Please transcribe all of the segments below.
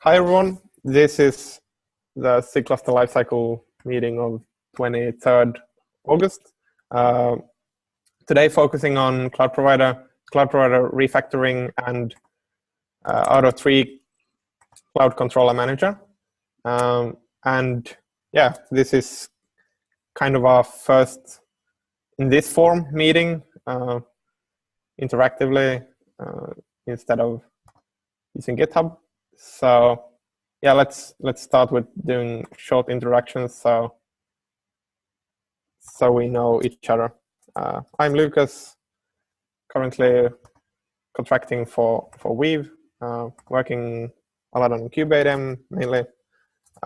Hi everyone, this is the C Cluster Lifecycle meeting of 23rd August. Today focusing on cloud provider refactoring and out of 3 cloud controller manager. And yeah, this is kind of our first in this form meeting interactively instead of using GitHub. So yeah, let's start with doing short introductions so we know each other. I'm Lucas, currently contracting for Weave, working a lot on Kubernetes mainly.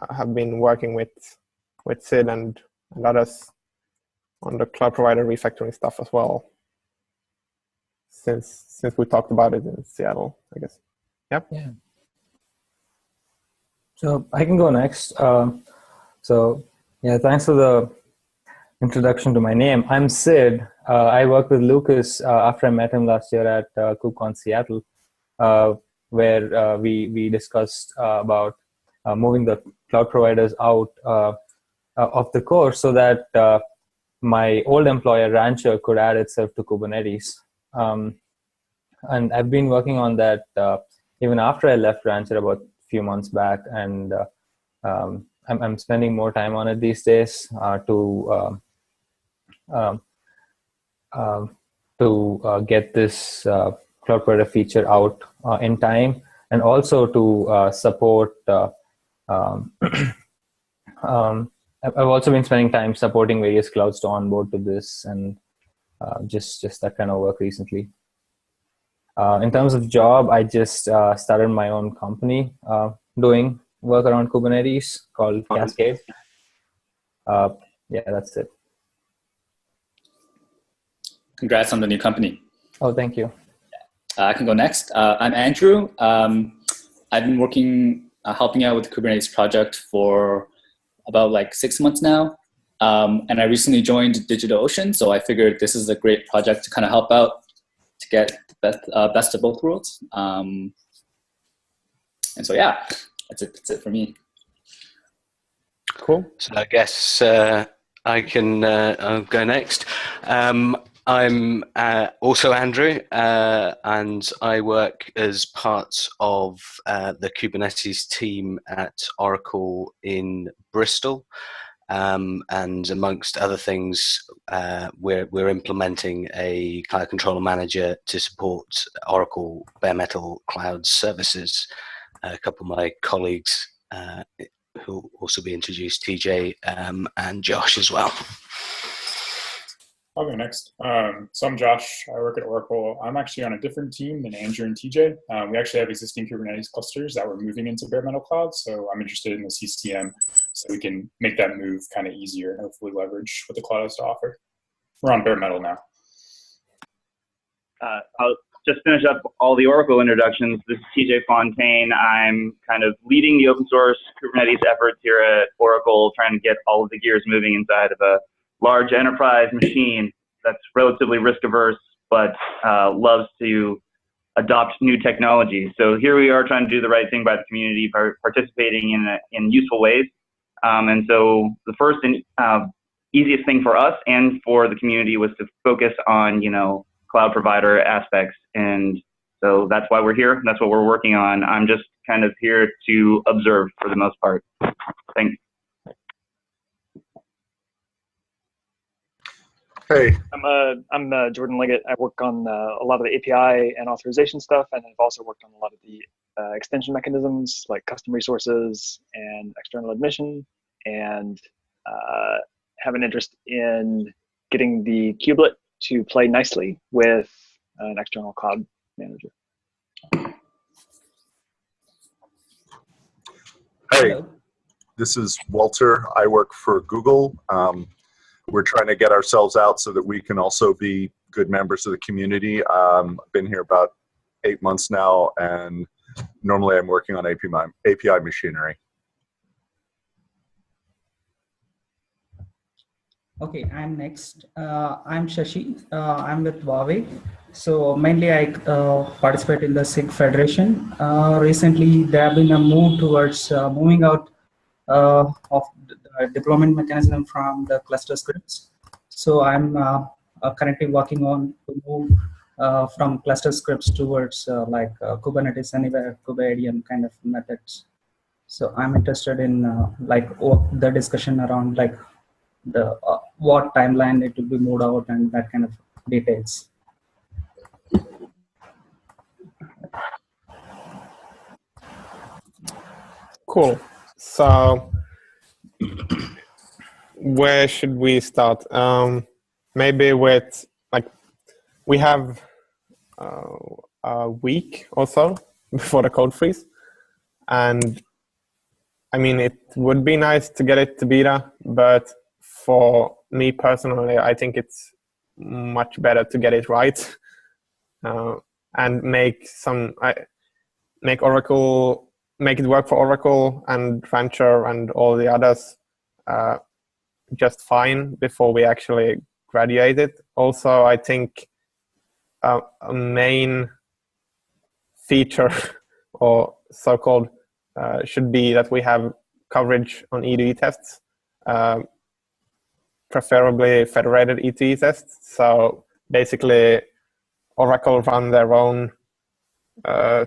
Have been working with Sid and others on the cloud provider refactoring stuff as well since we talked about it in Seattle, I guess. Yep. Yeah. So I can go next. So yeah, thanks for the introduction to my name. I'm Sid. I worked with Lucas after I met him last year at KubeCon Seattle, where we discussed about moving the cloud providers out of the core so that my old employer, Rancher, could add itself to Kubernetes. And I've been working on that even after I left Rancher about a few months back, and I'm spending more time on it these days to get this cloud provider feature out in time, and also to support. I've also been spending time supporting various clouds to onboard to this, and just that kind of work recently. In terms of job, I just started my own company doing work around Kubernetes called Cascade. Yeah, that's it. Congrats on the new company. Oh, thank you. I can go next. I'm Andrew. I've been working, helping out with the Kubernetes project for about like 6 months now. And I recently joined DigitalOcean, so I figured this is a great project to kind of help out to get the best of both worlds. And so, yeah, that's it for me. Cool. So I guess I can I'll go next. I'm also Andrew, and I work as part of the Kubernetes team at Oracle in Bristol. And amongst other things, we're implementing a cloud controller manager to support Oracle bare metal cloud services. A couple of my colleagues who will also be introduced, TJ and Josh as well. I'll go next. So I'm Josh. I work at Oracle. I'm actually on a different team than Andrew and TJ. We actually have existing Kubernetes clusters that we're moving into bare metal cloud. So I'm interested in the CCM so we can make that move kind of easier and hopefully leverage what the cloud has to offer. We're on bare metal now. I'll just finish up all the Oracle introductions. This is TJ Fontaine. I'm kind of leading the open source Kubernetes efforts here at Oracle, trying to get all of the gears moving inside of a large enterprise machine that's relatively risk averse, but loves to adopt new technology. So here we are trying to do the right thing by the community, participating in useful ways. And so the first and easiest thing for us and for the community was to focus on, cloud provider aspects. And so that's why we're here. That's what we're working on. I'm just kind of here to observe for the most part. Thanks. Hey, I'm Jordan Liggett. I work on a lot of the API and authorization stuff, and I've also worked on a lot of the extension mechanisms like custom resources and external admission, and have an interest in getting the kubelet to play nicely with an external cloud manager. Hey, this is Walter. I work for Google. We're trying to get ourselves out so that we can also be good members of the community. I've been here about 8 months now, and normally I'm working on API machinery. Okay, I'm next. I'm Shashi. I'm with Huawei. So mainly I participate in the SIG Federation. Recently, there have been a move towards moving out of the deployment mechanism from the cluster scripts. So I'm currently working on to move from cluster scripts towards Kubernetes Anywhere, KubeADM kind of methods. So I'm interested in the discussion around like the what timeline it will be moved out and that kind of details. Cool. So where should we start? Maybe with like we have a week or so before the code freeze, and I mean it would be nice to get it to beta, but for me personally, I think it's much better to get it right and make it work for Oracle and Rancher and all the others just fine before we actually graduate it. Also, I think a main feature or so-called should be that we have coverage on E2E tests, preferably federated E2E tests. So basically, Oracle run their own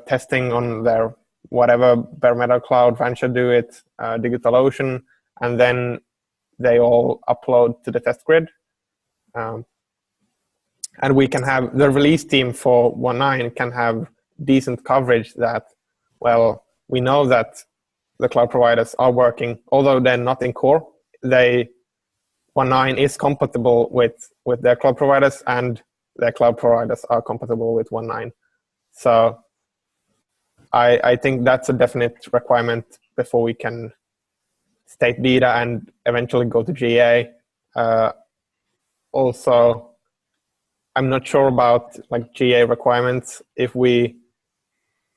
testing on their whatever bare metal cloud, Rancher do it, DigitalOcean, and then they all upload to the test grid. And we can have the release team for 1.9 can have decent coverage that, well, we know that the cloud providers are working, although they're not in core. 1.9 is compatible with their cloud providers, and their cloud providers are compatible with 1.9. So I think that's a definite requirement before we can state beta and eventually go to GA. Also, I'm not sure about like GA requirements if we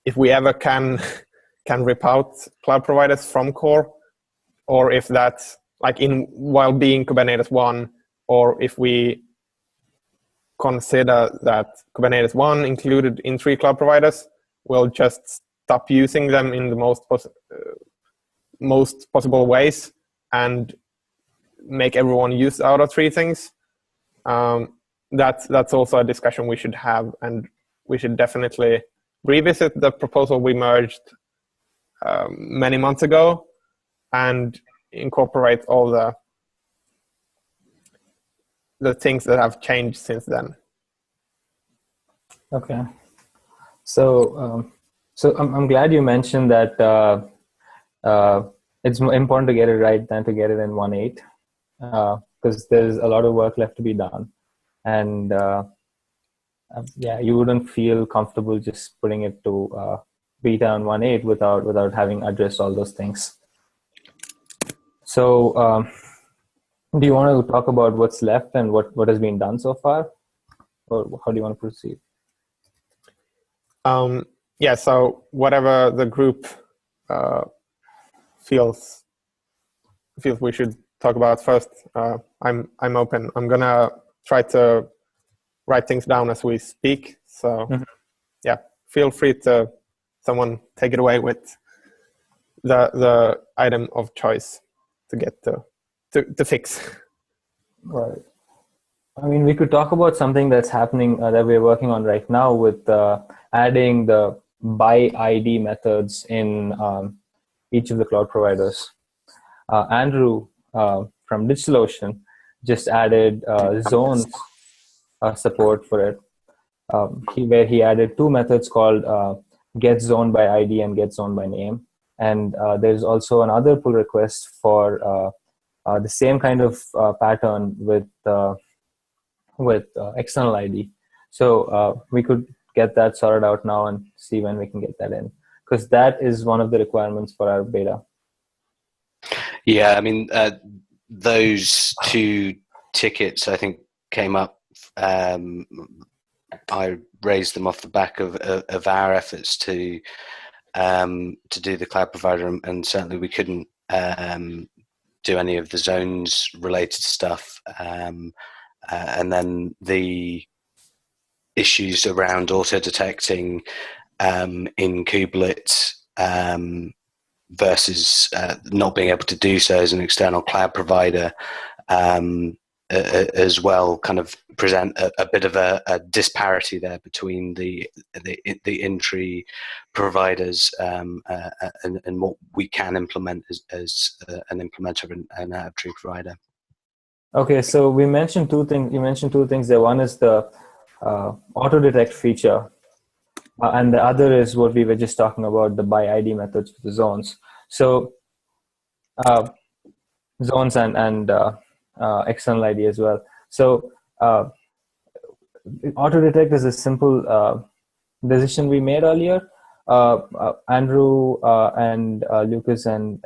ever can rip out cloud providers from core, or if that's like while being Kubernetes 1, or if we consider that Kubernetes 1 included in 3 cloud providers, we'll just stop using them in the most possible ways and make everyone use out of 3 things. That's also a discussion we should have, and we should definitely revisit the proposal we merged many months ago and incorporate all the things that have changed since then. Okay, so I'm glad you mentioned that it's important to get it right than to get it in 1.8 because there's a lot of work left to be done, and you wouldn't feel comfortable just putting it to beta on 1.8 without having addressed all those things. So do you want to talk about what's left and what has been done so far, or how do you want to proceed? Yeah, so whatever the group feels we should talk about first, I'm open. I'm gonna try to write things down as we speak. So yeah, feel free to someone take it away with the item of choice to get to fix. Right. I mean, we could talk about something that's happening that we're working on right now with adding the by ID methods in each of the cloud providers. Andrew from DigitalOcean just added zones support for it, where he added 2 methods called get zone by ID and get zone by name. And there's also another pull request for the same kind of pattern with external ID. So we could get that sorted out now and see when we can get that in, because that is one of the requirements for our beta. Yeah, I mean, those 2 tickets, I think, came up. I raised them off the back of our efforts to do the cloud provider, and certainly we couldn't do any of the zones related stuff. And then the issues around auto-detecting in kubelet versus not being able to do so as an external cloud provider as well, kind of present a bit of a disparity there between the in-tree providers and what we can implement as an implementer and out-of-tree provider. Okay, so we mentioned two things. You mentioned two things there. One is the auto detect feature, and the other is what we were just talking about, the by ID methods for the zones. So zones and external ID as well. So auto detect is a simple decision we made earlier. Andrew and Lucas and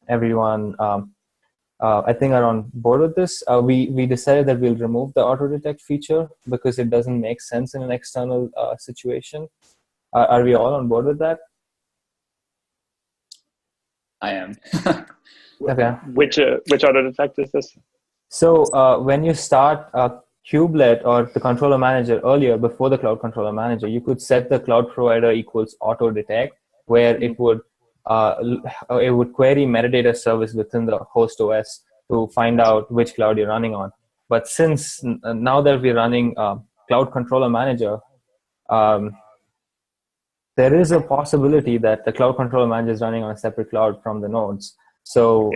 everyone, I think, are on board with this. We decided that we'll remove the auto detect feature because it doesn't make sense in an external situation. Are we all on board with that? I am. Okay. Which auto detect is this? So when you start Kubelet or the controller manager earlier, before the cloud controller manager, you could set the cloud provider equals auto detect, where it would query metadata service within the host OS to find out which cloud you're running on. But since now that we're running cloud controller manager, there is a possibility that the cloud controller manager is running on a separate cloud from the nodes. So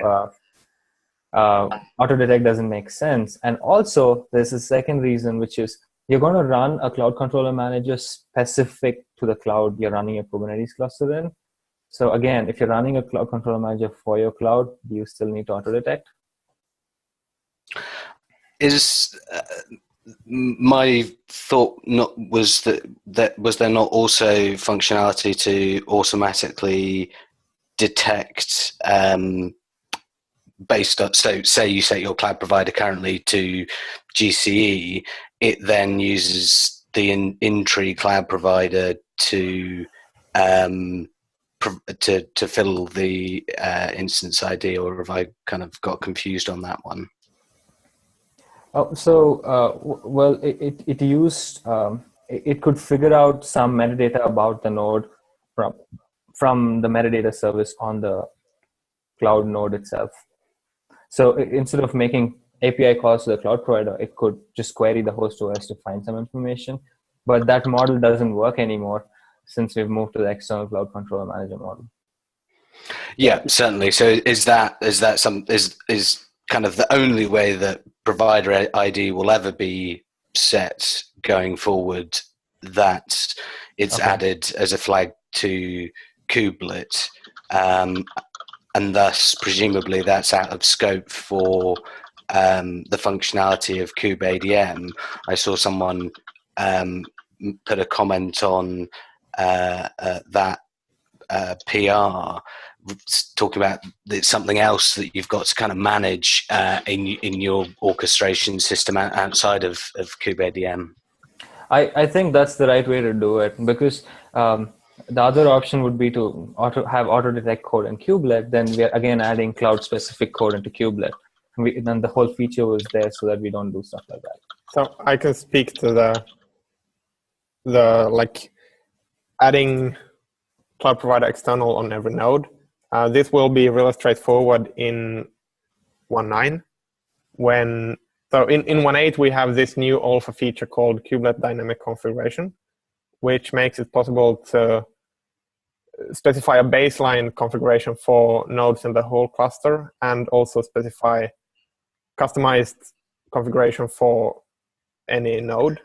auto detect doesn't make sense. And also there's a second reason, which is you're going to run a cloud controller manager specific to the cloud you're running your Kubernetes cluster in. So again, if you're running a cloud controller manager for your cloud, do you still need to auto detect? My thought was that was there not also functionality to automatically detect based on, so say you set your cloud provider currently to GCE, it then uses the in-tree cloud provider to fill the instance ID, or have I kind of got confused on that one? Oh, so well, it used it could figure out some metadata about the node from the metadata service on the cloud node itself. So instead of making API calls to the cloud provider, it could just query the host OS to find some information. But that model doesn't work anymore since we've moved to the external cloud controller manager model. Yeah, certainly. So is that kind of the only way that provider ID will ever be set going forward, that it's added as a flag to kubelet, and thus presumably that's out of scope for the functionality of kubeadm. I saw someone put a comment on that PR talking about it's something else that you've got to kind of manage in your orchestration system outside of kubeadm. I think that's the right way to do it, because the other option would be to have auto detect code in kubelet. Then we are again adding cloud specific code into kubelet. Then the whole feature was there so that we don't do stuff like that. So I can speak to the like adding cloud provider external on every node. This will be really straightforward in 1.9. So in 1.8 we have this new alpha feature called kubelet dynamic configuration, which makes it possible to specify a baseline configuration for nodes in the whole cluster, and also specify customized configuration for any node.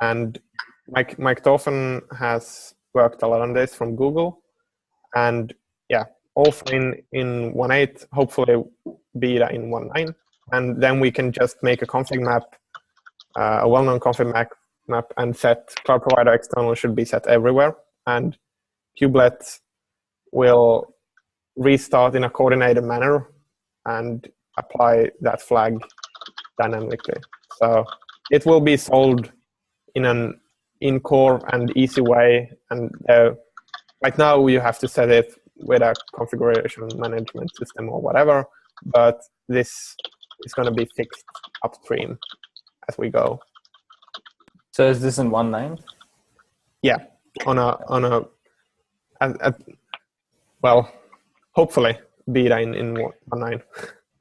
And Mike Toffen has worked a lot on this from Google. And yeah, also in 1.8, hopefully beta in 1.9. And then we can just make a config map, a well-known config map, and set cloud provider external should be set everywhere. And kubelet will restart in a coordinated manner and apply that flag dynamically. So it will be solved in an in-core and easy way. And right now you have to set it with a configuration management system or whatever, but this is going to be fixed upstream as we go. So is this in 1.9? Yeah, well, hopefully beta in 1.9.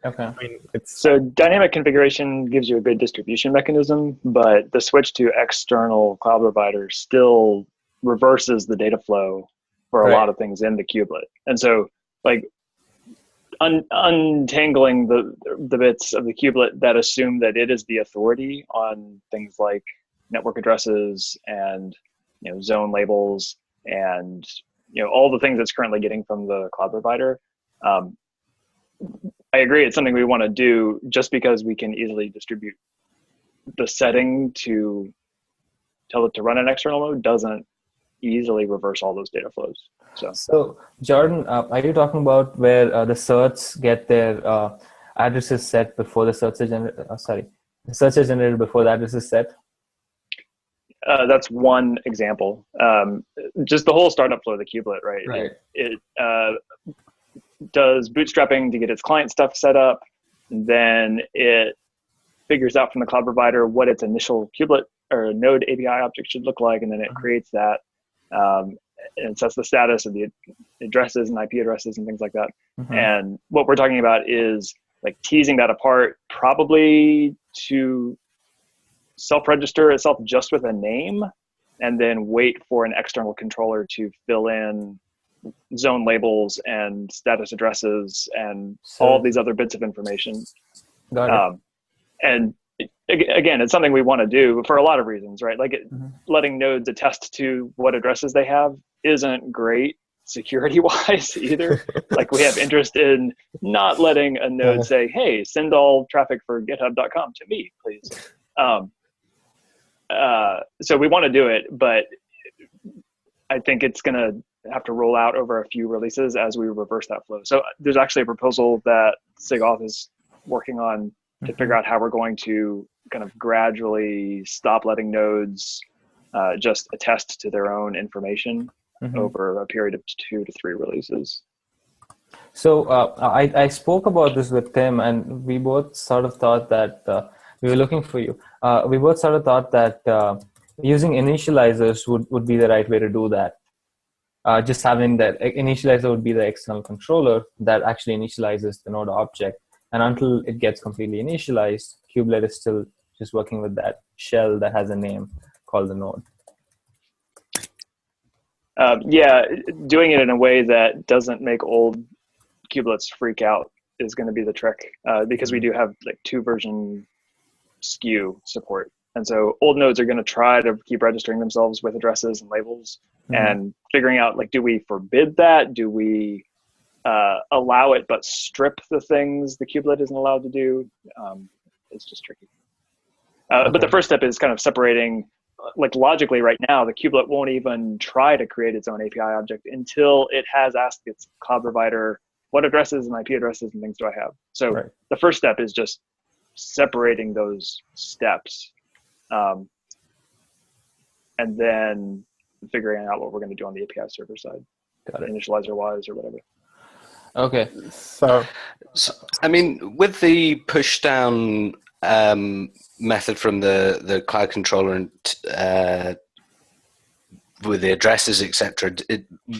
Okay. I mean, it's So dynamic configuration gives you a good distribution mechanism, but the switch to external cloud provider still reverses the data flow for a lot of things in the kubelet. And so like untangling the bits of the kubelet that assume that it is the authority on things like network addresses and zone labels and all the things it's currently getting from the cloud provider. I agree, it's something we want to do just because we can easily distribute the setting to tell it to run an external mode doesn't easily reverse all those data flows. So Jordan, are you talking about where the certs get their addresses set before the certs are generated? The certs are generated before the address is set? That's one example. Just the whole startup flow of the kubelet, right? Right. It does bootstrapping to get its client stuff set up. And then it figures out from the cloud provider what its initial kubelet or node API object should look like. And then it creates that and sets the status of the addresses and IP addresses and things like that. And what we're talking about is like teasing that apart, probably to self-register itself just with a name and then wait for an external controller to fill in zone labels and status addresses and all these other bits of information. Got it. And again, it's something we want to do for a lot of reasons, right? Like letting nodes attest to what addresses they have isn't great security-wise either. Like we have interest in not letting a node say, hey, send all traffic for github.com to me, please. So we want to do it, but I think it's going to have to roll out over a few releases as we reverse that flow. So there's actually a proposal that SIGAuth is working on to figure out how we're going to kind of gradually stop letting nodes just attest to their own information over a period of 2 to 3 releases. So I spoke about this with Tim, and we both sort of thought that we were looking for you. We both sort of thought that using initializers would be the right way to do that. Just having that initializer would be the external controller that actually initializes the node object. And until it gets completely initialized, kubelet is still just working with that shell that has a name called the node. Yeah, doing it in a way that doesn't make old kubelets freak out is going to be the trick, because we do have like 2-version SKU support. And so old nodes are going to try to keep registering themselves with addresses and labels and figuring out, like, do we forbid that? Do we allow it but strip the things the kubelet isn't allowed to do? It's just tricky. But the first step is kind of separating, like logically right now, the kubelet won't even try to create its own API object until it has asked its cloud provider, what addresses and IP addresses and things do I have? So the first step is just separating those steps. And then figuring out what we're going to do on the API server side, initializer wise or whatever. Okay. So I mean, with the push down method from the cloud controller and with the addresses, etc.,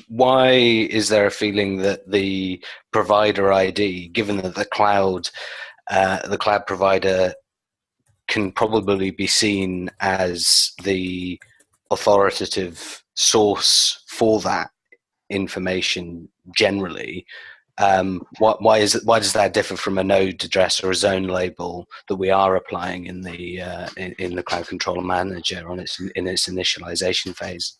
why is there a feeling that the provider ID, given that the cloud provider can probably be seen as the authoritative source for that information generally, why does that differ from a node address or a zone label that we are applying in the cloud controller manager in its initialization phase?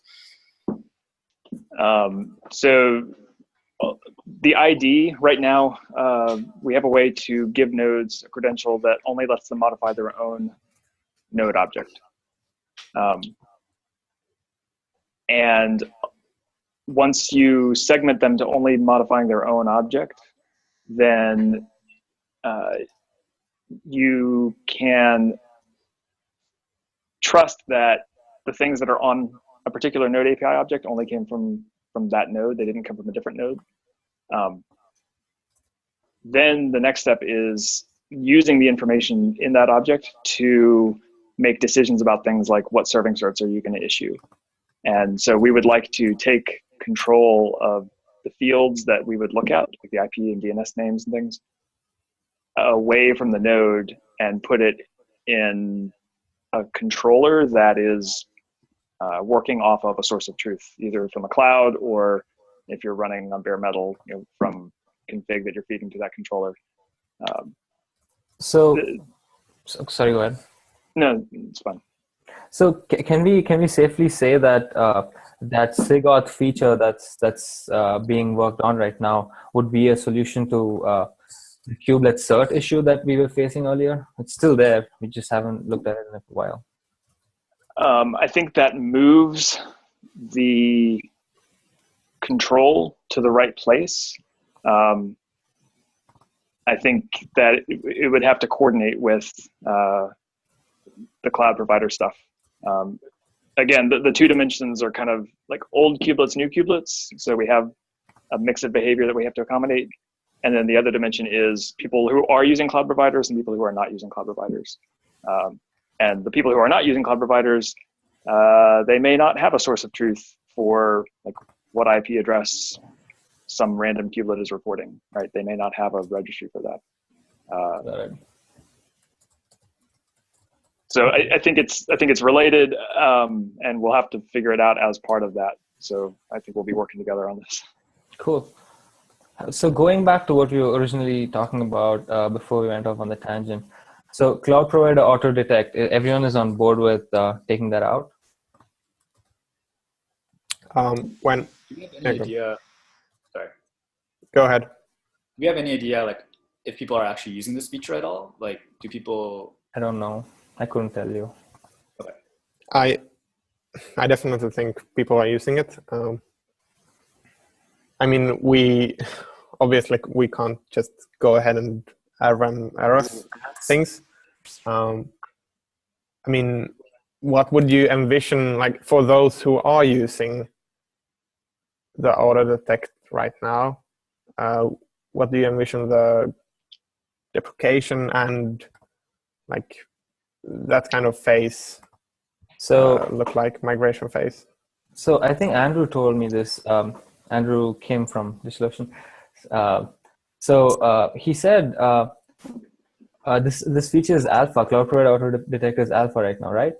So the ID right now, we have a way to give nodes a credential that only lets them modify their own node object. And once you segment them to only modifying their own object, then you can trust that the things that are on a particular node API object only came from that node. They didn't come from a different node. Then the next step is using the information in that object to make decisions about things like what serving certs are you going to issue. And so we would like to take control of the fields that we would look at, like the IP and DNS names and things, away from the node and put it in a controller that is working off of a source of truth, either from a cloud or if you're running on bare metal, from config that you're feeding to that controller. Sorry, go ahead. No, it's fine. So can we safely say that that SIG-auth feature that's being worked on right now would be a solution to the kubelet cert issue that we were facing earlier? It's still there. We just haven't looked at it in a while. I think that moves the control to the right place. I think that it would have to coordinate with the cloud provider stuff. Again, the two dimensions are kind of like old kubelets, new kubelets. So we have a mix of behavior that we have to accommodate. And then the other dimension is people who are using cloud providers and people who are not using cloud providers. And the people who are not using cloud providers, they may not have a source of truth for like what IP address some random kubelet is reporting, right? They may not have a registry for that. So I think it's related, and we'll have to figure it out as part of that. So I think we'll be working together on this. Cool. So going back to what we were originally talking about before we went off on the tangent. So cloud provider auto detect, everyone is on board with taking that out? Do you have any idea? Sorry. Go ahead. Do you have any idea, like, if people are actually using this feature at all? Like, do people? I don't know. I couldn't tell you. Okay. I definitely think people are using it. I mean, we can't just go ahead and run errors things. I mean, what would you envision, like, for those who are using the auto detect right now? What do you envision the deprecation and like that kind of phase look like, migration phase? So I think Andrew told me this. Andrew came from DigitalOcean. He said this feature is alpha. Cloud provider auto detect is alpha right now, right?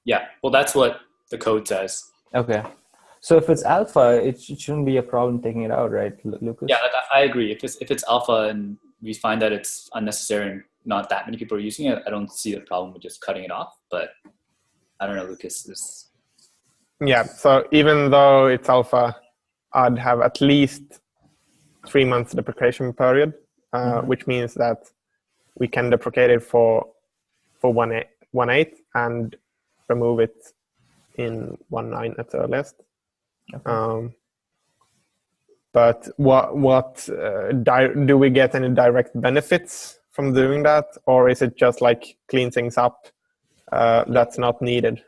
Yeah. Well, that's what the code says. Okay. So if it's alpha, it shouldn't be a problem taking it out, right, Lucas? Yeah, I agree. If it's alpha and we find that it's unnecessary and not that many people are using it, I don't see the problem with just cutting it off. But I don't know, Lucas. Yeah. So even though it's alpha, I'd have at least 3 months deprecation period, which means that we can deprecate it for 1.8 and remove it in 1.9 at the earliest. Okay. But do we get any direct benefits from doing that, or is it just like clean things up that's not needed?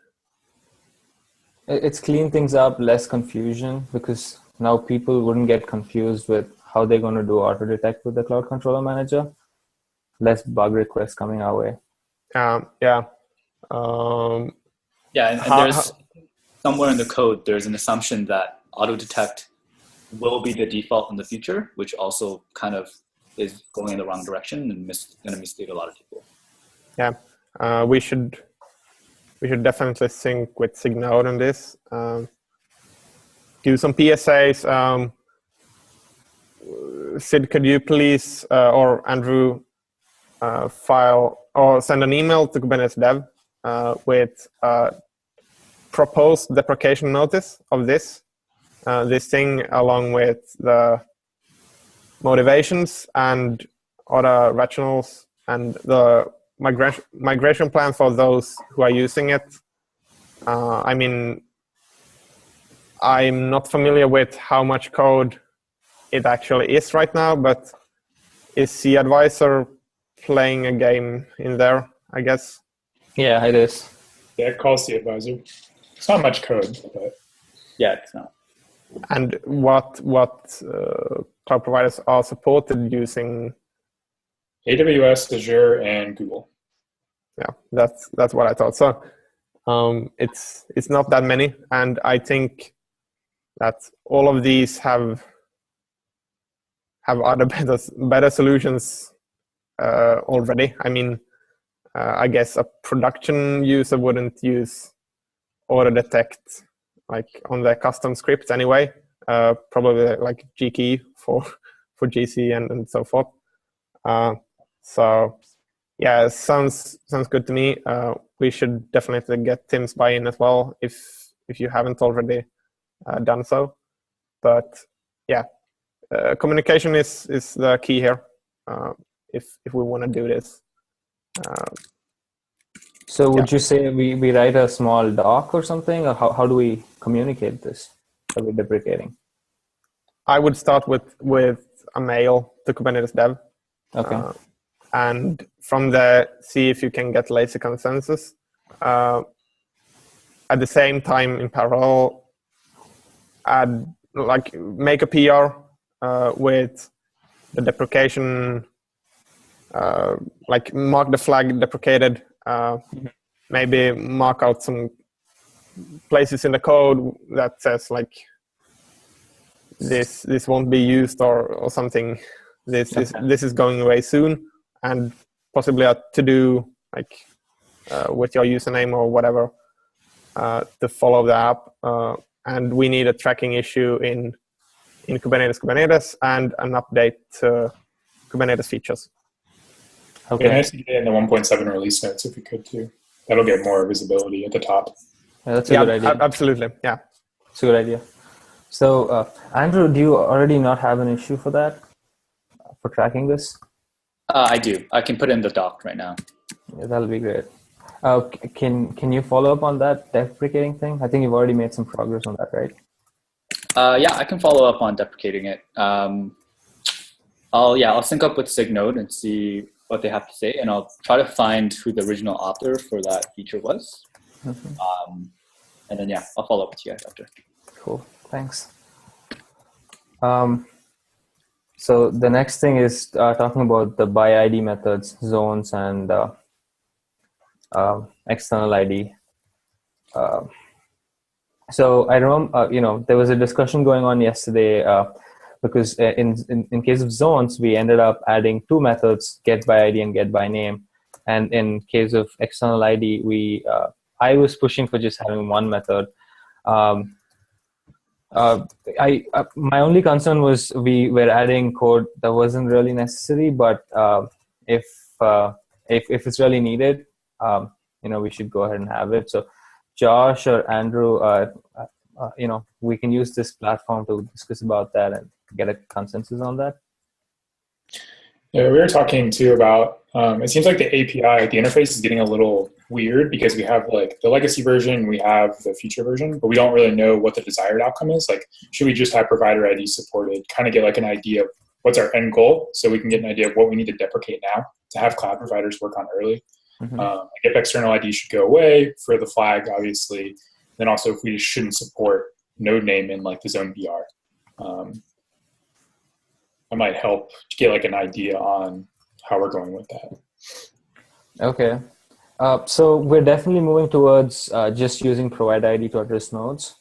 It's clean things up, less confusion, because now people wouldn't get confused with how they're going to do auto detect with the Cloud Controller Manager. Less bug requests coming our way. And there's somewhere in the code, there's an assumption that auto detect will be the default in the future, which also kind of is going in the wrong direction and going to mislead a lot of people. Yeah, we should definitely sync with Signode on this. Do some PSAs. Sid, could you please, or Andrew, file or send an email to Kubernetes dev with proposed deprecation notice of this thing, along with the motivations and other rationals and the migration plan for those who are using it. I mean, I'm not familiar with how much code it actually is right now, but is cAdvisor playing a game in there, I guess? Yeah, it is. Yeah, it calls cAdvisor. It's not much code, but yeah, it's not. And what cloud providers are supported using? AWS, Azure, and Google. yeah, that's what I thought. So it's not that many, and I think that all of these have other better solutions already. I mean, I guess a production user wouldn't use auto detect like on their custom scripts anyway. Probably like gkey for GC and so forth. So yeah, sounds good to me. We should definitely get Tim's buy-in as well if you haven't already done so. But yeah, communication is the key here if we want to do this. So would you say we write a small doc or something, or how do we communicate this that we're deprecating? I would start with a mail to Kubernetes dev. Okay. And from there, see if you can get lazy consensus. At the same time, in parallel, make a PR with the deprecation, like mark the flag deprecated, maybe mark out some places in the code that says like this won't be used or something. This is going away soon, and possibly a to-do like with your username or whatever to follow the app. And we need a tracking issue in Kubernetes and an update to Kubernetes features. Okay. Nice to get in the 1.7 release notes if we could too. That'll get more visibility at the top. Yeah, that's a good idea. Absolutely, yeah. It's a good idea. So, Andrew, do you already not have an issue for that, for tracking this? I do. I can put in the doc right now. Yeah, that'll be great. Can you follow up on that deprecating thing? I think you've already made some progress on that, right? Yeah, I can follow up on deprecating it. I'll sync up with Signode and see what they have to say, and I'll try to find who the original author for that feature was. Mm-hmm. And then I'll follow up with you guys after. Cool, thanks. So the next thing is talking about the by ID methods, zones, and external ID. So I remember, there was a discussion going on yesterday because in case of zones, we ended up adding two methods, get by ID and get by name. And in case of external ID, I was pushing for just having one method. My only concern was we were adding code that wasn't really necessary, but if it's really needed, we should go ahead and have it. So Josh or Andrew, we can use this platform to discuss about that and get a consensus on that. Yeah, we were talking too about, it seems like the API, the interface is getting a little weird because we have like the legacy version, we have the future version, but we don't really know what the desired outcome is. Like, should we just have provider ID supported, kind of get like an idea of what's our end goal so we can get an idea of what we need to deprecate now to have cloud providers work on early. Mm-hmm. If external ID should go away for the flag, obviously, then also if we shouldn't support node name in like the zone BR. That might help to get like an idea on how we're going with that. Okay. So we're definitely moving towards just using provide ID to address nodes.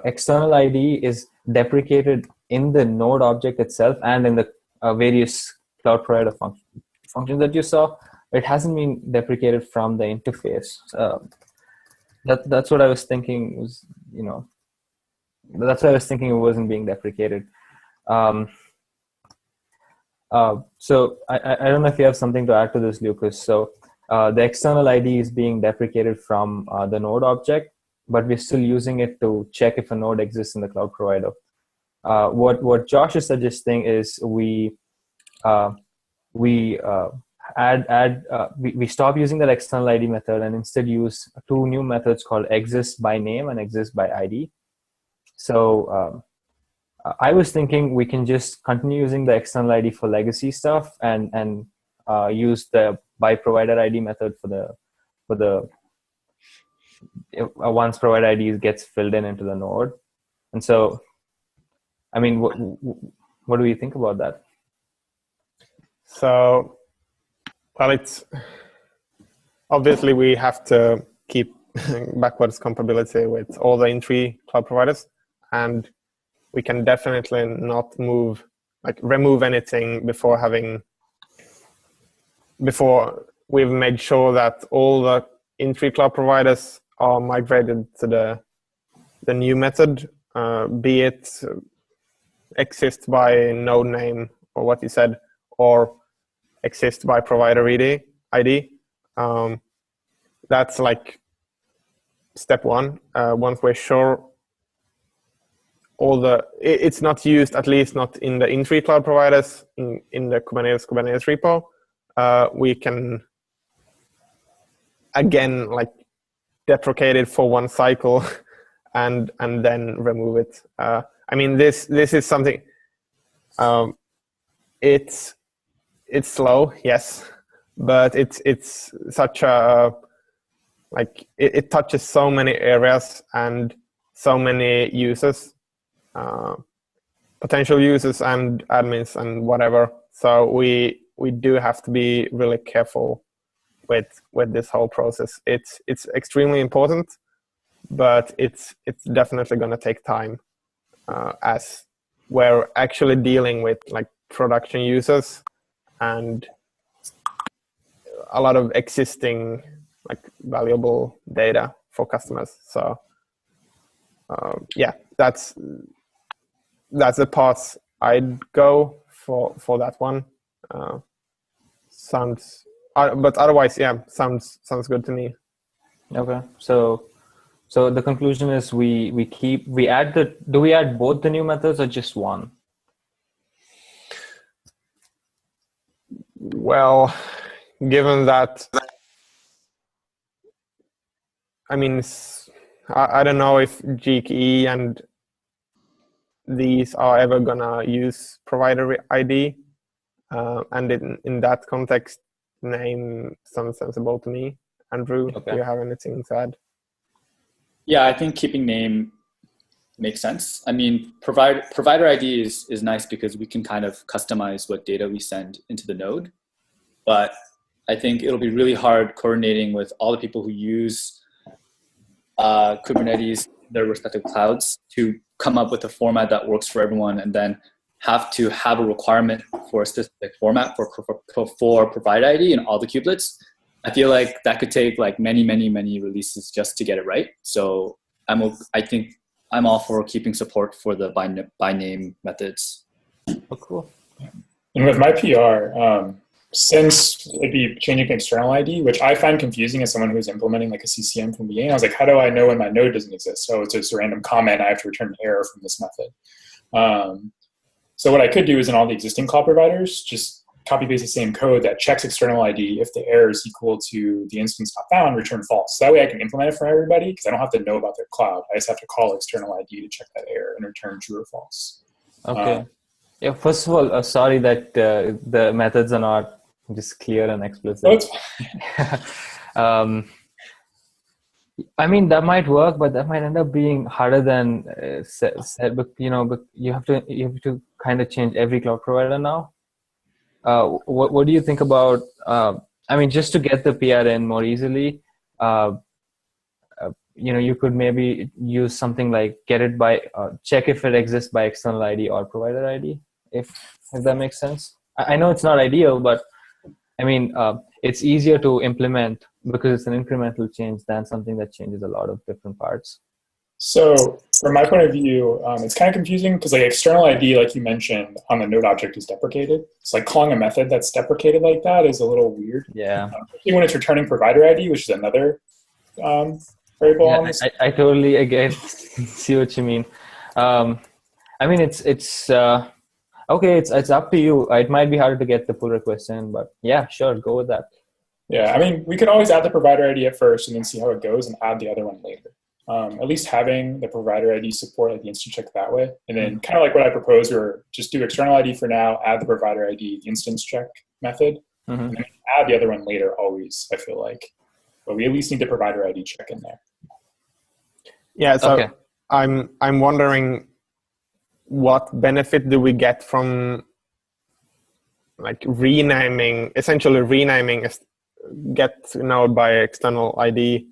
External ID is deprecated in the node object itself and in the various cloud provider functions that you saw. It hasn't been deprecated from the interface. That's what I was thinking was, that's what I was thinking it wasn't being deprecated. So I don't know if you have something to add to this, Lucas. So the external ID is being deprecated from the node object, but we're still using it to check if a node exists in the cloud provider. What Josh is suggesting is we stop using that external ID method and instead use two new methods called exist by name and exist by ID. So I was thinking we can just continue using the external ID for legacy stuff and use the by provider ID method for the once provider ID gets filled into the node. And so, I mean, what do you think about that? So, well, obviously we have to keep backwards compatibility with all the in-tree cloud providers, and we can definitely not remove anything before we've made sure that all the in-tree cloud providers are migrated to the new method, be it exist by node name or what you said, or exist by provider ID. That's like step one. Once we're sure it's not used, at least not in the in-tree cloud providers, in the Kubernetes repo, we can again deprecate it for one cycle and then remove it. I mean, this is something. It's slow, yes, but it's such a it touches so many areas and so many users, potential users and admins and whatever. So we do have to be really careful with this whole process. It's extremely important, but it's definitely going to take time, as we're actually dealing with production users and a lot of existing valuable data for customers. So yeah, that's the path I'd go for that one. But otherwise, yeah, sounds good to me. Okay, so the conclusion is do we add both the new methods or just one? Well, given that, I mean, I don't know if GKE and these are ever gonna use provider ID, and in that context, name sounds sensible to me. Andrew, Okay. Do you have anything to add? Yeah, I think keeping name makes sense. I mean, provider ID is nice because we can kind of customize what data we send into the node. But I think it'll be really hard coordinating with all the people who use Kubernetes, their respective clouds, to come up with a format that works for everyone, and then have to have a requirement for a specific format for provider ID in all the kubelets. I feel like that could take many releases just to get it right. So I think I'm all for keeping support for the by name methods. Oh, cool. And with my PR, since it'd be changing external ID, which I find confusing as someone who's implementing a CCM from the beginning, I was like, how do I know when my node doesn't exist? So it's just a random comment. I have to return an error from this method. So what I could do is in all the existing cloud providers, just copy paste the same code that checks external ID. If the error is equal to the instance not found, return false. So that way I can implement it for everybody because I don't have to know about their cloud. I just have to call external ID to check that error and return true or false. Okay. Yeah. First of all, sorry that the methods are not just clear and explicit. I mean, that might work, but that might end up being harder than said. But but you have to kind of change every cloud provider now. What do you think about? I mean, just to get the PR in more easily, you could maybe use something like get it by check if it exists by external ID or provider ID, if that makes sense. I know it's not ideal, but I mean, it's easier to implement because it's an incremental change than something that changes a lot of different parts. So from my point of view, it's kind of confusing because external ID, like you mentioned, on the node object is deprecated. It's calling a method that's deprecated like that is a little weird. Yeah. Especially when it's returning provider ID, which is another variable. Yeah, I totally again see what you mean. I mean, it's okay. It's up to you. It might be hard to get the pull request in, but yeah, sure, go with that. Yeah, I mean, we could always add the provider ID at first and then see how it goes and add the other one later. At least having the provider ID support the instance check that way. And then kind of like what I proposed, or just do external ID for now, add the provider ID, the instance check method, and then add the other one later always, I feel like. But we at least need the provider ID check in there. Yeah, so okay. I'm wondering what benefit do we get from essentially renaming get node by external ID.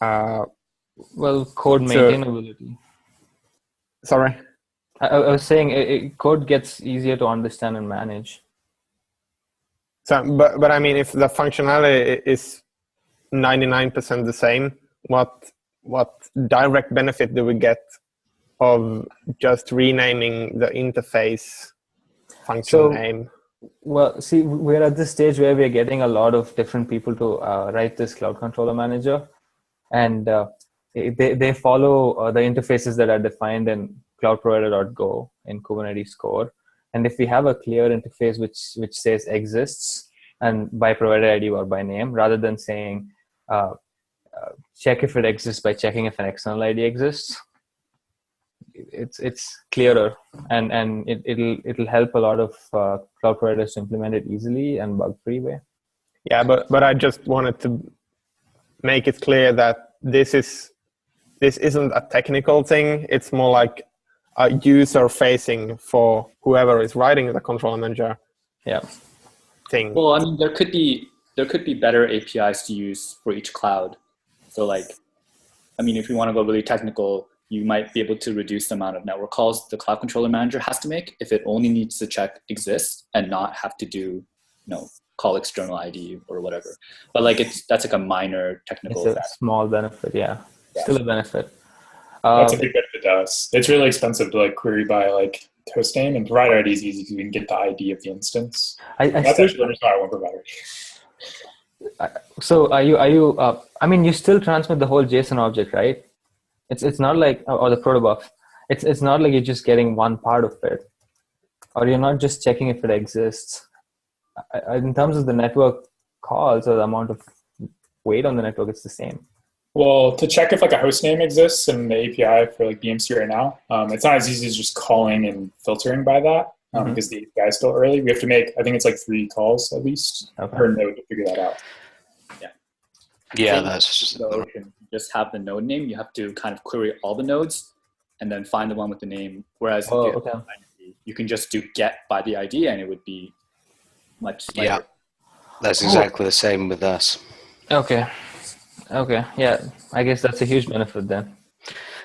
Well, code maintainability. Sorry? I was saying code gets easier to understand and manage. So, but I mean, if the functionality is 99% the same, what direct benefit do we get of just renaming the interface function name? Well, see, we're at this stage where we're getting a lot of different people to write this Cloud Controller Manager, and they follow the interfaces that are defined in cloudprovider.go in Kubernetes core. And if we have a clear interface which says exists and by provider ID or by name, rather than saying check if it exists by checking if an external ID exists, it's clearer, and it'll help a lot of cloud providers to implement it easily and bug-free way. Yeah, but I just wanted to make it clear that this isn't a technical thing. It's more like a user-facing for whoever is writing the controller manager. Yeah. Thing. Well, I mean, there could be better APIs to use for each cloud. So, like, I mean, if you want to go really technical, you might be able to reduce the amount of network calls the Cloud Controller Manager has to make if it only needs to check exists and not have to do, call external ID or whatever. But like that's like a minor technical effect. It's a small benefit, yeah. Still a benefit. That's a big benefit to us. It's really expensive to like query by like hostname, and provider ID is easy because we can get the ID of the instance. That's actually the reason why I want provider. So are you? I mean, you still transmit the whole JSON object, right? It's not like, or the protobuf. It's not like you're just getting one part of it, or you're not just checking if it exists. In terms of the network calls or the amount of weight on the network, it's the same. Well, to check if like a host name exists in the API for like BMC right now, it's not as easy as just calling and filtering by that because the API is still early. We have to make, I think it's like 3 calls at least per node to figure that out. Yeah, that's just just have the node name. You have to kind of query all the nodes and then find the one with the name. Whereas you can just do get by the ID and it would be much lighter. Yeah, that's exactly the same with us. Okay, yeah, I guess that's a huge benefit then.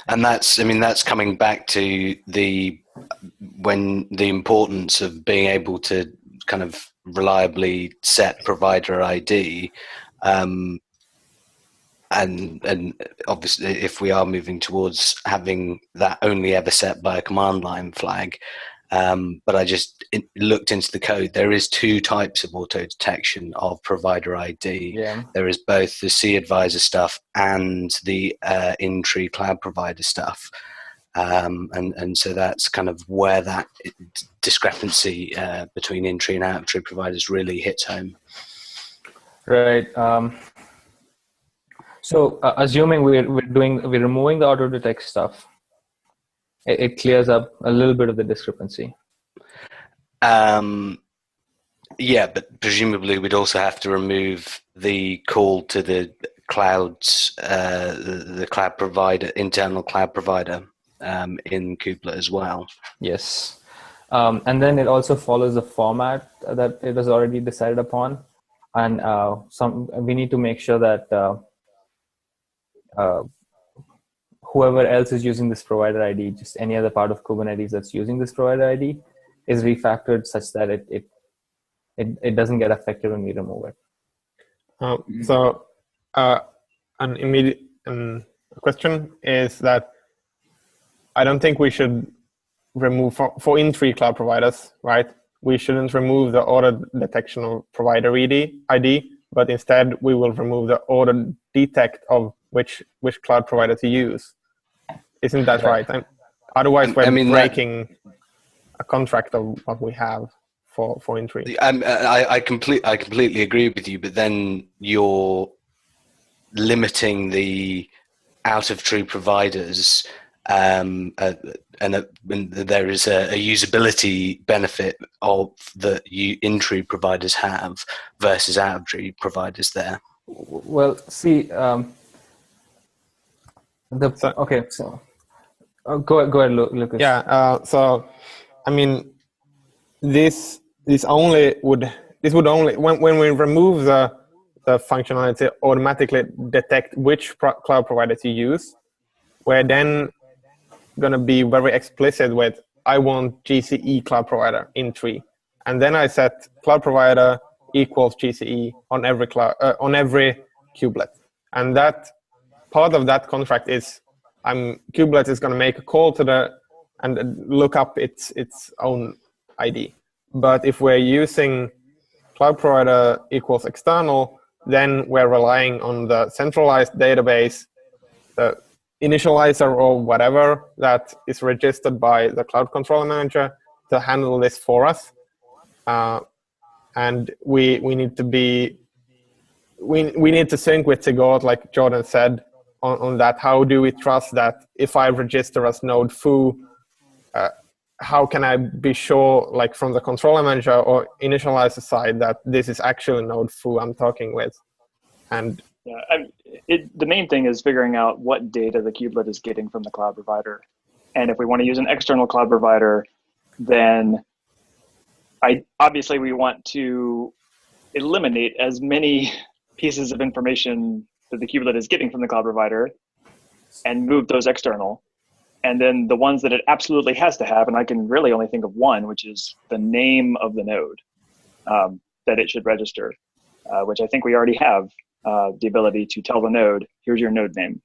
And that's coming back to the importance of being able to kind of reliably set provider ID. And obviously, if we are moving towards having that only ever set by a command line flag, but I just looked into the code. There is 2 types of auto detection of provider ID. Yeah. There is both the CAdvisor stuff and the in-tree cloud provider stuff. And so that's kind of where that discrepancy between in-tree and out-of-tree providers really hits home. Right. So assuming we're removing the auto detect stuff, it clears up a little bit of the discrepancy. Yeah, but presumably we'd also have to remove the call to the clouds, the cloud provider, internal cloud provider in Kubelet as well. Yes. And then it also follows the format that it was already decided upon. And we need to make sure that whoever else is using this provider ID, just any other part of Kubernetes that's using this provider ID, is refactored such that it doesn't get affected when we remove it. So an immediate question is that I don't think we should remove for in-tree cloud providers, right? We shouldn't remove the auto detection of provider ID, but instead we will remove the auto detect of which cloud provider to use. Isn't that right? Otherwise, we're breaking a contract of what we have for in-tree. I completely agree with you, but then you're limiting the out-of-tree providers, and there is a usability benefit of the in-tree providers have versus out-of-tree providers there. Well, see, go ahead, Lucas. Yeah. So, I mean, this would only when we remove the the functionality automatically detect which cloud provider to use. We're then going to be very explicit with, I want GCE cloud provider in tree. And then I set cloud provider equals GCE on every kubelet. And that part of that contract is kubelet is going to make a call to and look up its own ID. But if we're using cloud provider equals external, then we're relying on the centralized database, the initializer or whatever that is registered by the cloud controller manager to handle this for us. And we need to sync with Tigort, like Jordan said, on that. How do we trust that if I register as node foo, how can I be sure, like from the controller manager or initializer side, that this is actually node foo I'm talking with? And the main thing is figuring out what data the kubelet is getting from the cloud provider. And if we want to use an external cloud provider, then obviously we want to eliminate as many pieces of information that the kubelet is getting from the cloud provider and move those external. And then the ones that it absolutely has to have, and I can really only think of one, which is the name of the node that it should register, which I think we already have the ability to tell the node, here's your node name.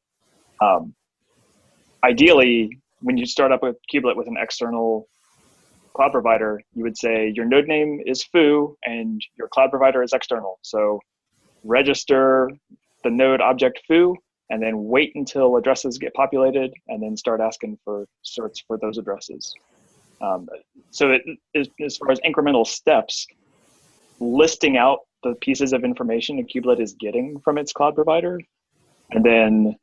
Ideally, when you start up a kubelet with an external cloud provider, you would say your node name is foo and your cloud provider is external. So register the node object foo, and then wait until addresses get populated, and then start asking for certs for those addresses. So as far as incremental steps, listing out the pieces of information a kubelet is getting from its cloud provider, and then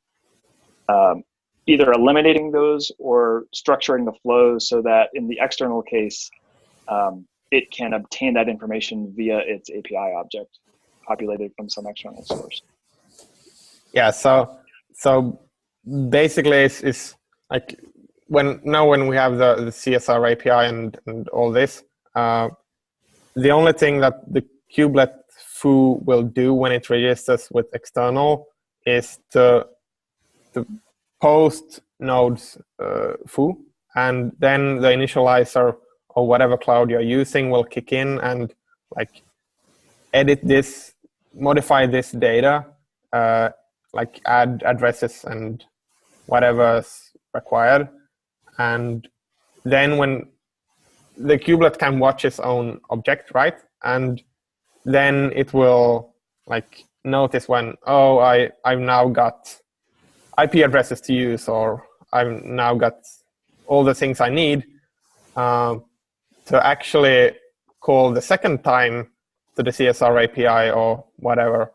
either eliminating those or structuring the flows so that in the external case, it can obtain that information via its API object populated from some external source. Yeah, so basically it's like when we have the CSR API and all this, the only thing that the kubelet foo will do when it registers with external is to post nodes foo, and then the initializer or whatever cloud you're using will kick in and like edit this, modify this data, like add addresses and whatever's required. And then when the kubelet can watch its own object, right? And then it will like notice when, oh, I've now got IP addresses to use, or I've now got all the things I need to actually call the second time to the CSR API or whatever.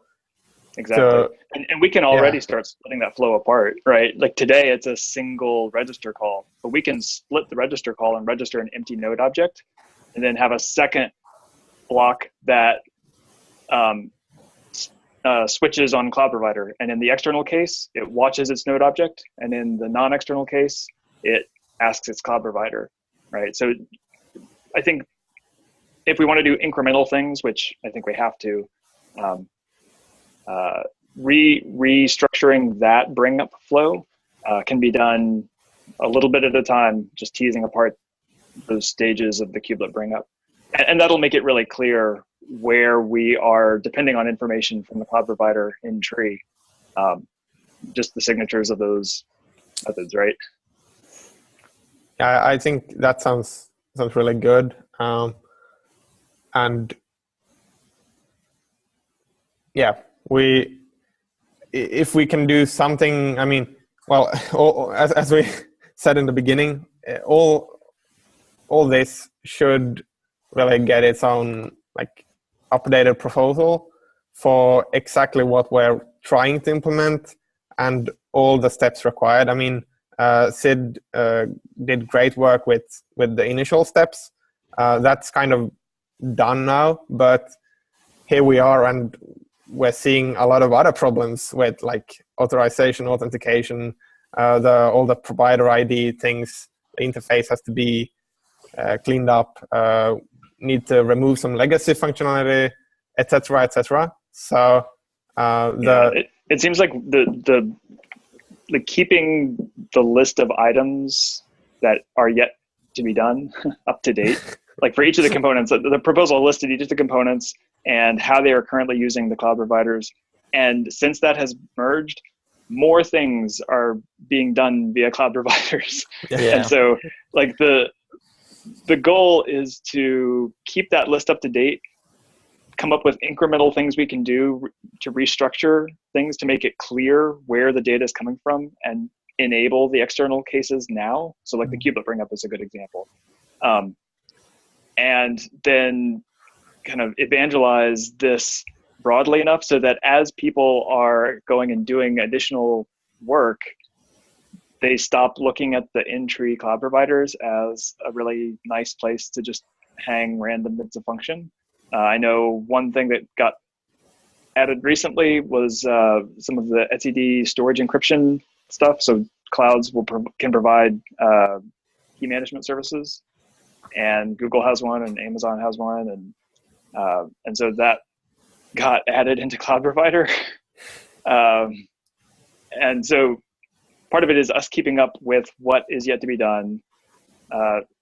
Exactly. And we can already start splitting that flow apart, right? Like today it's a single register call, but we can split the register call and register an empty node object, and then have a second block that switches on cloud provider. And in the external case, it watches its node object. And in the non-external case, it asks its cloud provider, right? So I think if we want to do incremental things, which I think we have to, restructuring that bring up flow can be done a little bit at a time, just teasing apart those stages of the kubelet bring up. And that'll make it really clear where we are depending on information from the cloud provider in tree, just the signatures of those methods, right? Yeah, I think that sounds really good. And yeah, if we can do something, I mean, well, as we said in the beginning, all this should really get its own like updated proposal for exactly what we're trying to implement and all the steps required. I mean, Sid did great work with the initial steps. That's kind of done now, but here we are, and we're seeing a lot of other problems with like authorization, authentication, all the provider ID things. The interface has to be cleaned up. Need to remove some legacy functionality, etc., etc. So It seems like the keeping the list of items that are yet to be done up to date, like for each of the components, the proposal listed each of the components and how they are currently using the cloud providers. And since that has merged, more things are being done via cloud providers. Yeah. And so like the goal is to keep that list up to date, come up with incremental things we can do to restructure things to make it clear where the data is coming from and enable the external cases now. So like the kubelet bring up is a good example. And then kind of evangelize this broadly enough so that as people are going and doing additional work, they stop looking at the in-tree cloud providers as a really nice place to just hang random bits of function. I know one thing that got added recently was some of the etcd storage encryption stuff. So clouds can provide key management services, and Google has one, and Amazon has one, and so that got added into cloud provider. And so part of it is us keeping up with what is yet to be done,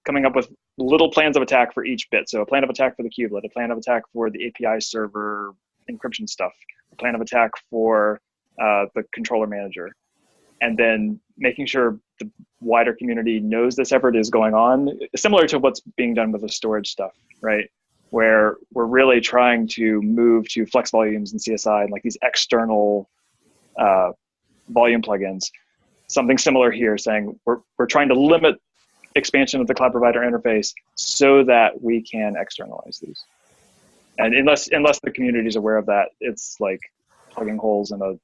coming up with little plans of attack for each bit. So a plan of attack for the kubelet, a plan of attack for the API server encryption stuff, a plan of attack for the controller manager, and then making sure the wider community knows this effort is going on, similar to what's being done with the storage stuff, right? Where we're really trying to move to flex volumes and CSI and like these external volume plugins. Something similar here, saying we're trying to limit expansion of the cloud provider interface so that we can externalize these. And unless the community is aware of that, it's like plugging holes in the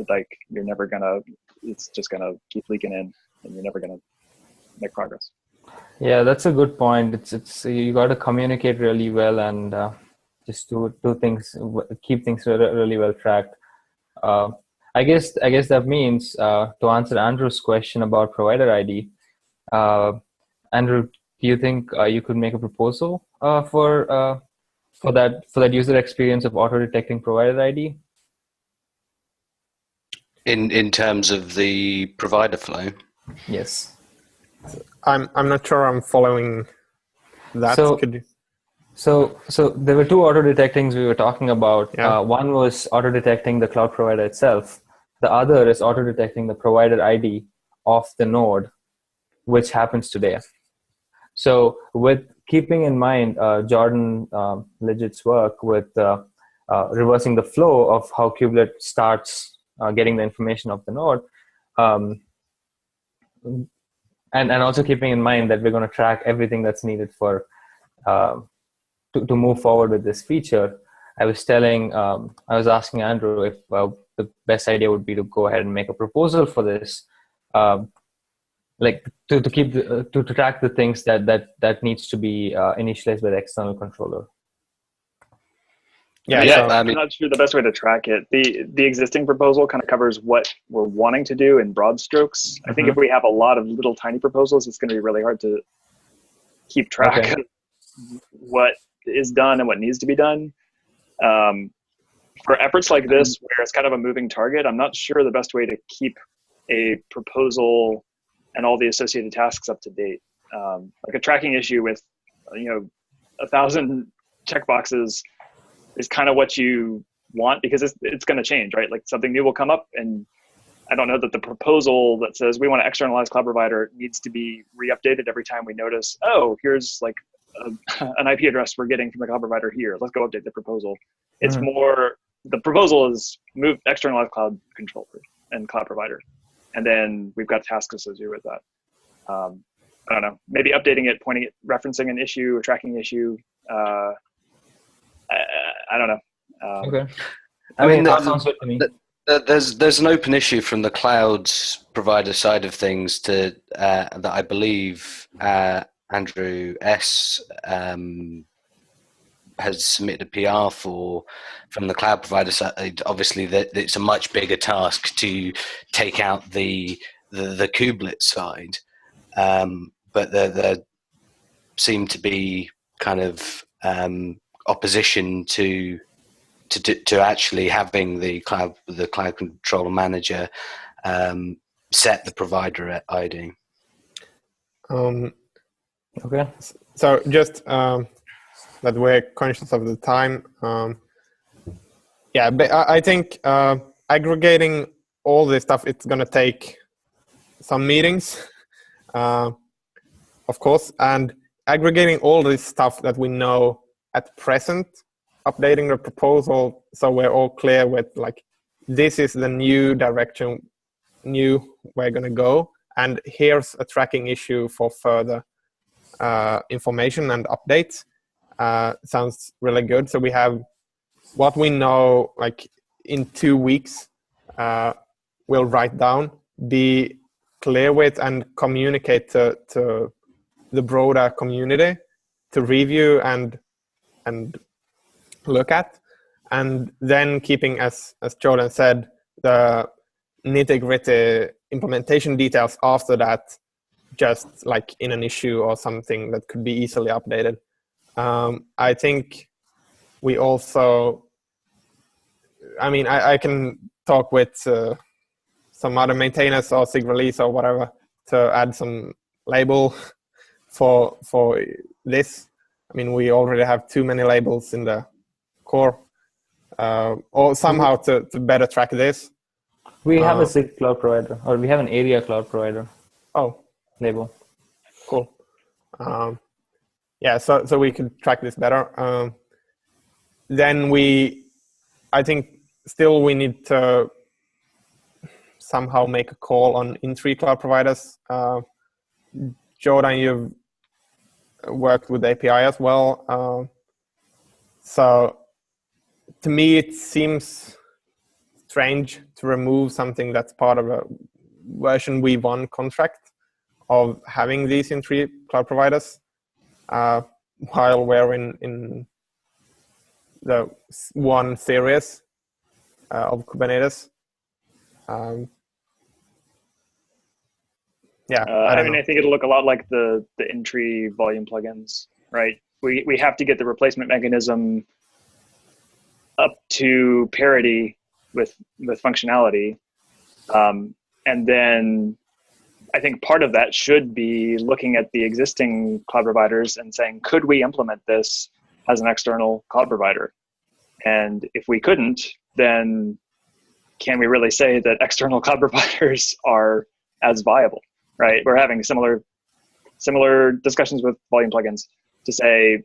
dike. It's just gonna keep leaking in, and you're never gonna make progress. Yeah, that's a good point. It's you got to communicate really well and just do things, keep things really well tracked. I guess that means to answer Andrew's question about provider ID. Andrew, do you think you could make a proposal for that user experience of auto detecting provider ID? In terms of the provider flow? Yes. I'm not sure I'm following that. So there were two auto detectings we were talking about. Yeah. One was auto detecting the cloud provider itself. The other is auto detecting the provider ID of the node, which happens today. So with keeping in mind Jordan Legit's work with reversing the flow of how kubelet starts getting the information of the node, and also keeping in mind that we're going to track everything that's needed for to move forward with this feature, I was asking Andrew if the best idea would be to go ahead and make a proposal for this, like to track the things that needs to be initialized by the external controller. I'm not sure the best way to track it. The existing proposal kind of covers what we're wanting to do in broad strokes. I think if we have a lot of little tiny proposals, it's going to be really hard to keep track of what is done and what needs to be done. For efforts like this, where it's kind of a moving target, I'm not sure the best way to keep a proposal and all the associated tasks up to date. Like a tracking issue with 1,000 checkboxes is kind of what you want, because it's going to change, right? Like something new will come up, and I don't know that the proposal that says we want to externalize cloud provider needs to be re-updated every time we notice, oh, here's like an IP address we're getting from the cloud provider here. Let's go update the proposal. It's more, the proposal is move externalize cloud controller and cloud provider. And then we've got tasks associated with that. I don't know, maybe updating it, referencing an issue, a tracking issue. I don't know. Okay. I mean, that sounds good to me. There's an open issue from the cloud provider side of things that I believe Andrew S. has submitted a PR from the cloud provider side. Obviously, that it's a much bigger task to take out the kubelet side, but there seem to be kind of opposition to to actually having the cloud control manager set the provider ID. Okay. So just that we're conscious of the time. Yeah, but I think aggregating all this stuff, it's going to take some meetings, of course, and aggregating all this stuff that we know at present, updating the proposal so we're all clear with like, this is the new direction, we're going to go, and here's a tracking issue for further information and updates. Sounds really good. So we have what we know like in 2 weeks, we'll write down, be clear with, and communicate to the broader community to review and look at, and then keeping, as Jordan said, the nitty-gritty implementation details after that, just like in an issue or something that could be easily updated. I think we also, I mean, I can talk with some other maintainers or SIG release or whatever to add some label for this. I mean, we already have too many labels in the core, or somehow to better track this. We have a SIG cloud provider, or we have an area cloud provider. Oh, label. Cool. Yeah, so we could track this better. Then I think still we need to somehow make a call on in-tree cloud providers. Jordan, you've worked with API as well. So to me, it seems strange to remove something that's part of a version V1 contract of having these in-tree cloud providers while we're in the 1 series of Kubernetes. Yeah, I mean, I think it'll look a lot like the in-tree volume plugins, right? We have to get the replacement mechanism up to parity with functionality, and then I think part of that should be looking at the existing cloud providers and saying, could we implement this as an external cloud provider? And if we couldn't, then can we really say that external cloud providers are as viable, right? We're having similar discussions with volume plugins to say,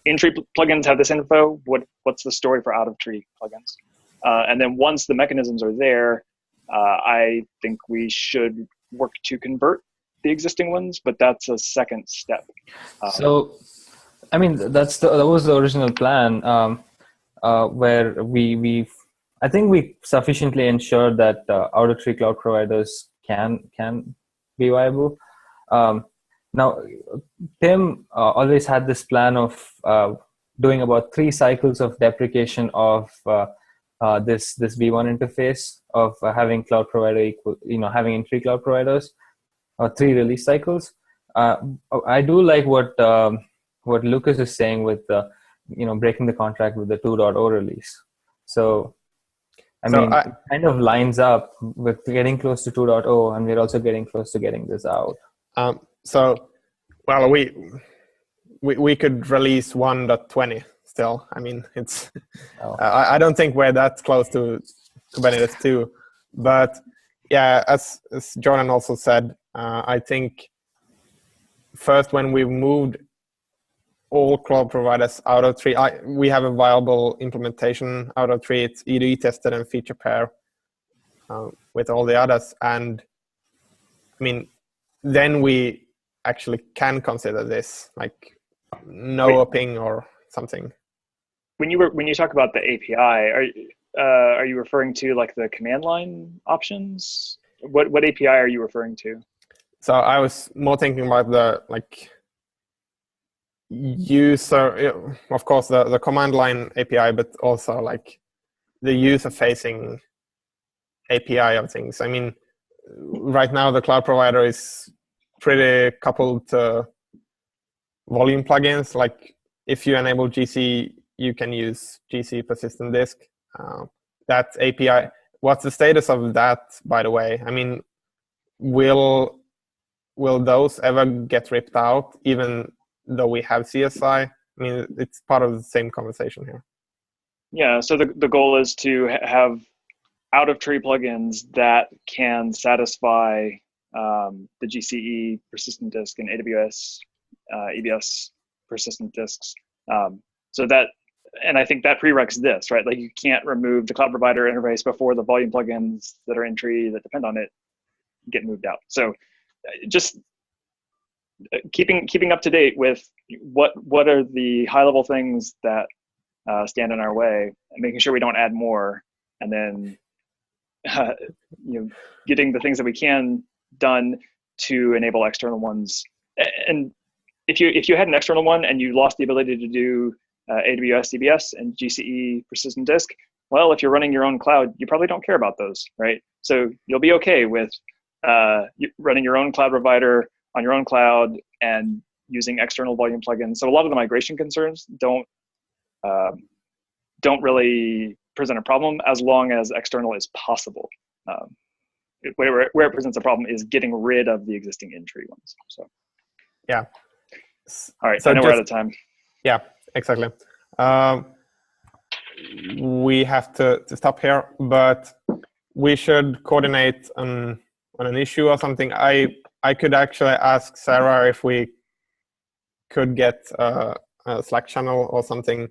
in-tree plugins have this info. What's the story for out-of-tree plugins? And then once the mechanisms are there, I think we should work to convert the existing ones, but that's a second step. So, I mean, that was the original plan, where I think we sufficiently ensured that out-of-tree cloud providers can be viable. Now, Tim always had this plan of doing about 3 cycles of deprecation of this V1 interface, of having cloud provider having in-tree cloud providers, or 3 release cycles. I do like what Lucas is saying with breaking the contract with the 2.0 release. So I mean, it kind of lines up with getting close to 2.0, and we're also getting close to getting this out. So, well, we could release 1.20 still. I mean, it's I don't think we're that close to Kubernetes 2, but yeah, as Jordan also said, I think first when we moved all cloud providers out of tree, we have a viable implementation out of tree. It's EDE tested and feature pair with all the others, and I mean, then we actually can consider this like no ping or something. When you talk about the API, are you referring to like the command line options? What API are you referring to? So I was more thinking about the like user, of course, the command line API, but also like the user facing API of things. I mean, right now the cloud provider is pretty coupled to volume plugins. Like if you enable GC you can use GC persistent disk. That API, what's the status of that, by the way? I mean, will those ever get ripped out, even though we have CSI? I mean, it's part of the same conversation here. Yeah, so the goal is to have out-of-tree plugins that can satisfy the GCE persistent disk and AWS EBS persistent disks. So that, and I think that prereqs this, right? Like you can't remove the cloud provider interface before the volume plugins that are in tree that depend on it get moved out. So just keeping up to date with what are the high-level things that stand in our way, and making sure we don't add more, and then getting the things that we can done to enable external ones. And if you had an external one and you lost the ability to do AWS EBS and GCE persistent disk, well, if you're running your own cloud, you probably don't care about those, right? So you'll be okay with running your own cloud provider on your own cloud and using external volume plugins. So a lot of the migration concerns don't really present a problem as long as external is possible. Where it presents a problem is getting rid of the existing in-tree ones. So yeah. All right, so I know we're out of time. Yeah, exactly. We have to stop here, but we should coordinate on an issue or something. I could actually ask Sarah if we could get a Slack channel or something.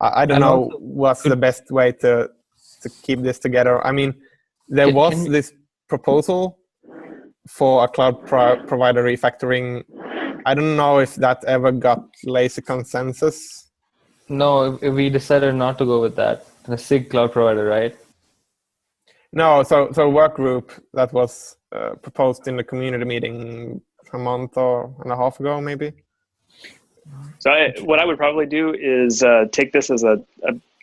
I don't know what's the best way to keep this together. I mean, there was this proposal for a cloud provider refactoring. I don't know if that ever got lazy consensus. No, we decided not to go with that. The SIG cloud provider, right? No, so work group that was proposed in the community meeting a month or and a half ago, maybe. So what I would probably do is take this as a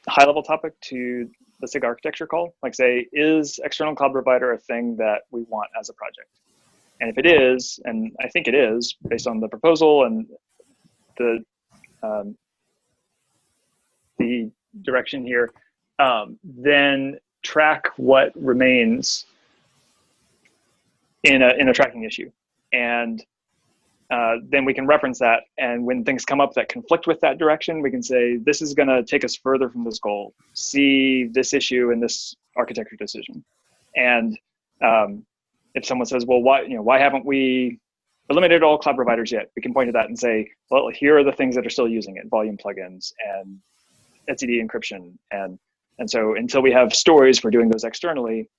high-level topic to the SIG architecture call. Like say, is external cloud provider a thing that we want as a project? And if it is, and I think it is, based on the proposal and the direction here, then track what remains in a tracking issue. And then we can reference that, and when things come up that conflict with that direction, we can say, this is gonna take us further from this goal. See this issue in this architecture decision. And if someone says, well, why haven't we eliminated all cloud providers yet? We can point to that and say, well, here are the things that are still using it, volume plugins and etcd encryption. And so until we have stories for doing those externally,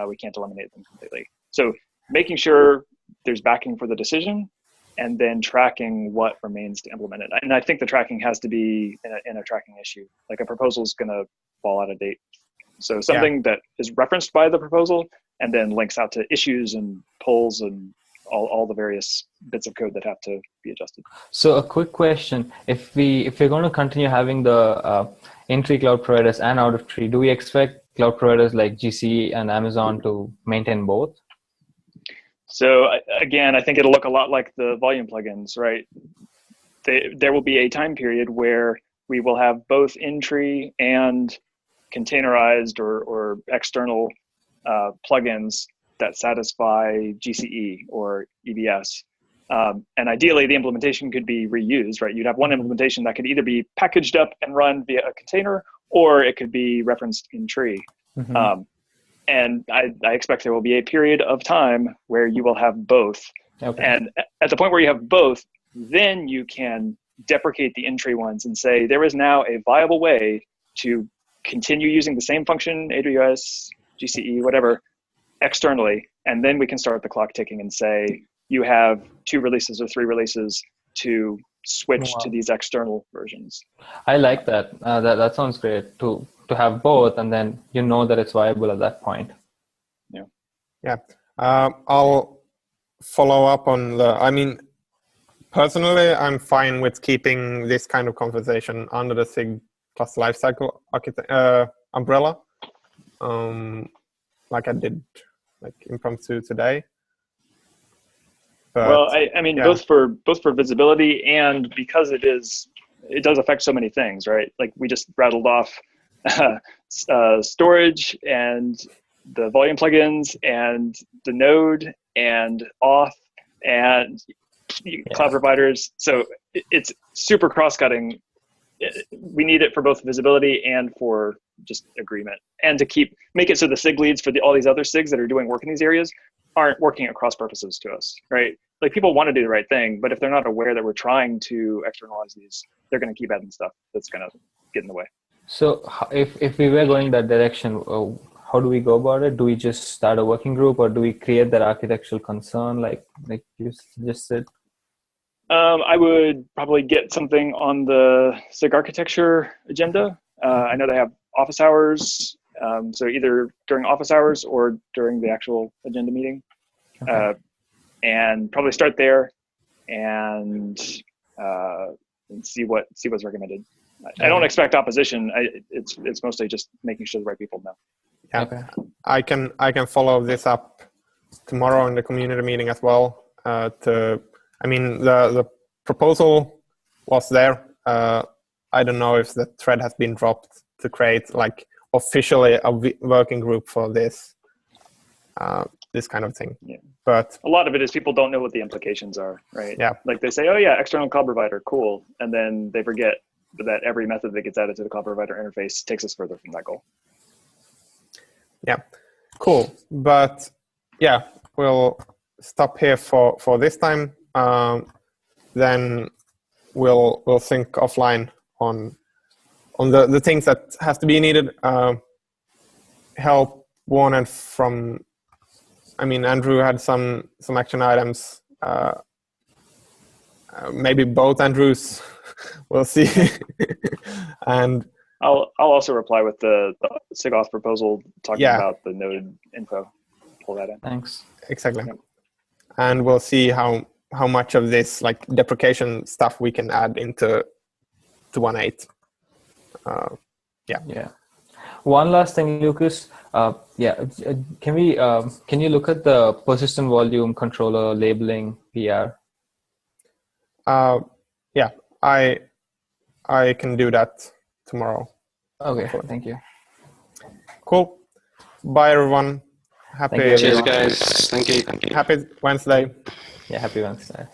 we can't eliminate them completely. So making sure there's backing for the decision, and then tracking what remains to implement it. And I think the tracking has to be in a tracking issue. Like a proposal is going to fall out of date. So something that is referenced by the proposal and then links out to issues and polls and all the various bits of code that have to be adjusted. So a quick question: if we're going to continue having the in-tree cloud providers and out-of-tree, do we expect cloud providers like GCE and Amazon to maintain both? So again, I think it'll look a lot like the volume plugins, right? There will be a time period where we will have both in-tree and containerized or external plugins that satisfy GCE or EBS. And ideally, the implementation could be reused, right? You'd have one implementation that could either be packaged up and run via a container, or it could be referenced in tree. Mm-hmm. And I expect there will be a period of time where you will have both. Okay. And at the point where you have both, then you can deprecate the in-tree ones and say, there is now a viable way to continue using the same function, AWS, GCE, whatever, externally. And then we can start the clock ticking and say, you have 2 releases or 3 releases to switch to these external versions. I like that. That sounds great to have both, and then you know that it's viable at that point. Yeah. I'll follow up on I mean, personally, I'm fine with keeping this kind of conversation under the SIG plus lifecycle umbrella, like I did impromptu today. But, well, I mean, both for visibility and because it is it does affect so many things, right? Like we just rattled off storage and the volume plugins and the node and auth and cloud providers. So it's super cross-cutting. We need it for both visibility and for just agreement, and to make it so the SIG leads for all these other SIGs that are doing work in these areas aren't working at cross purposes to us, right? Like people want to do the right thing, but if they're not aware that we're trying to externalize these, they're going to keep adding stuff that's going to get in the way. So if we were going that direction, how do we go about it? Do we just start a working group, or do we create that architectural concern like you just said? I would probably get something on the SIG architecture agenda. I know they have office hours, so either during office hours or during the actual agenda meeting. Okay. And probably start there and see what's recommended. I don't expect opposition. It's mostly just making sure the right people know. Yeah, okay. I can follow this up tomorrow in the community meeting as well. The proposal was there. I don't know if the thread has been dropped to create like officially a working group for this kind of thing. Yeah. But a lot of it is people don't know what the implications are, right? Yeah. Like they say, oh yeah, external cloud provider, cool. And then they forget that every method that gets added to the cloud provider interface takes us further from that goal. Yeah, cool. But yeah, we'll stop here for this time. Then we'll think offline on the things that have to be needed. Help wanted from. Andrew had some action items. Maybe both Andrews. We'll see. And I'll also reply with the SIG auth proposal talking about the node info. Pull that in. Thanks. Exactly. Yeah. And we'll see how much of this like deprecation stuff we can add into 1.8. Yeah. One last thing, Lucas. Can you look at the persistent volume controller labeling PR? Yeah, I can do that tomorrow. Okay, hopefully. Thank you. Cool. Bye, everyone. Cheers, guys. Thank you. Happy Wednesday. Yeah, happy Wednesday.